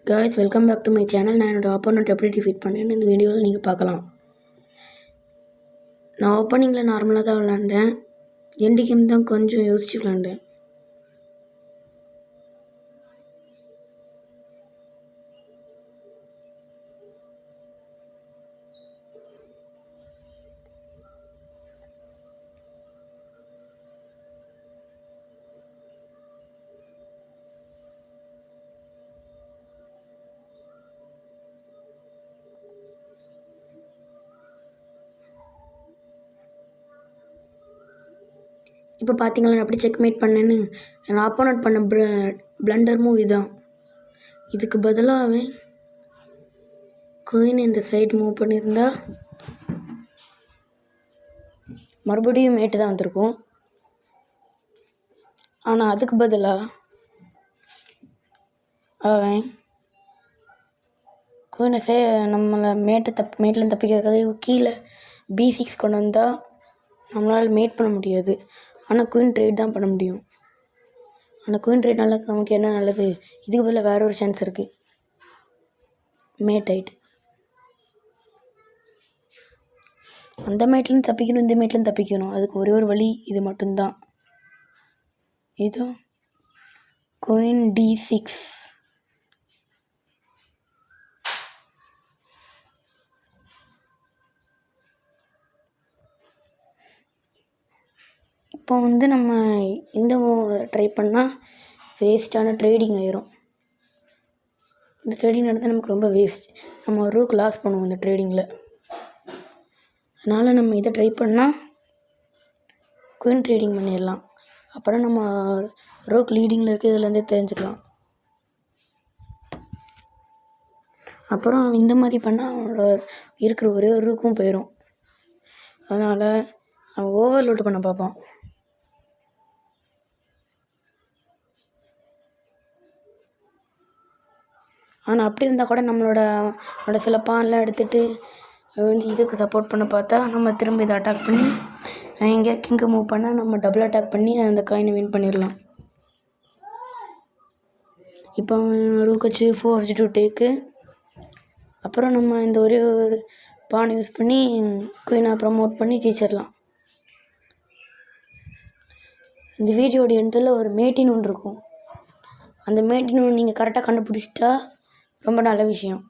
Guys, welcome back to my channel. நான் என்னோட opponent எப்படி டிஃபீட் பண்ணேன்னு இந்த வீடியோவில் நீங்கள் பார்க்கலாம். நான் ஓப்பனிங்கில் நார்மலாக தான் விளாண்டேன். எண்டு கேம் தான் கொஞ்சம் யோசிச்சு விளாண்டேன். இப்போ பார்த்தீங்களா நான் எப்படி செக்மேட் பண்ணேன்னு. என் ஆப்போனண்ட் பண்ண பிளண்டர் மூவ் இதுதான். இதுக்கு பதிலாகவே குயின் இந்த சைடு மூவ் பண்ணியிருந்தா மறுபடியும் மேட்டு தான் வந்திருக்கும். ஆனால் அதுக்கு பதிலாக அவன் குயினை நம்மளை மேட்லேருந்து தப்பிக்கிறதுக்காக கீழே B6 கொண்டு வந்தால் நம்மளால் மேட் பண்ண முடியாது. ஆனால் குயின் ட்ரேட் தான் பண்ண முடியும். ஆனால் குயின் ட்ரேட்னால நமக்கு என்ன நல்லது? இதுக்கு பதில் வேறு ஒரு சான்ஸ் இருக்குது. மேட் ஆகிட்டு அந்த மேட்லேருந்து தப்பிக்கணும், இந்த மேட்லேருந்து தப்பிக்கணும். அதுக்கு ஒரே ஒரு வழி இது மட்டும்தான். இதோ குயின் D6. இப்போ நம்ம இந்த ட்ரை பண்ணால் வேஸ்ட்டான ட்ரேடிங் ஆயிரும். இந்த ட்ரேடிங் நடந்தால் நமக்கு ரொம்ப வேஸ்ட். நம்ம ரூக்கு லாஸ் பண்ணுவோம் இந்த ட்ரேடிங்கில். அதனால் நம்ம இதை ட்ரை பண்ணால் குயின் ட்ரேடிங் பண்ணிடலாம். அப்புறம் நம்ம ரூக் லீடிங்கில் இருக்குது, இதுலேருந்தே தெரிஞ்சுக்கலாம். அப்புறம் இந்த மாதிரி பண்ணால் அவனோட இருக்கிற ஒரே ஒரு ரூக்கும் போயிடும். அதனால் அவன் ஓவர்லோட் பண்ண பார்ப்பான். ஆனால் அப்படி இருந்தால் கூட நம்மளோட சில பான்லாம் எடுத்துகிட்டு இதுக்கு சப்போர்ட் பண்ண பார்த்தா நம்ம திரும்ப இதை அட்டாக் பண்ணி எங்கேயா கிங்கை மூவ் பண்ணால் நம்ம டபுள் அட்டாக் பண்ணி அந்த காயினை வின் பண்ணிடலாம். இப்போ ரூக் வச்சு ஃபோர்ஸ்டு டு டேக்கு. அப்புறம் நம்ம இந்த ஒரே ஒரு பானை யூஸ் பண்ணி குயினை ப்ரமோட் பண்ணி ஜெயிச்சிடலாம். இந்த வீடியோட எண்டில் ஒரு மேட்டின் ஒன்று இருக்கும். அந்த மேட்டின் ஒன்று நீங்கள் கரெக்டாக கண்டுபிடிச்சிட்டா ரொம்ப நல்ல விஷயம்.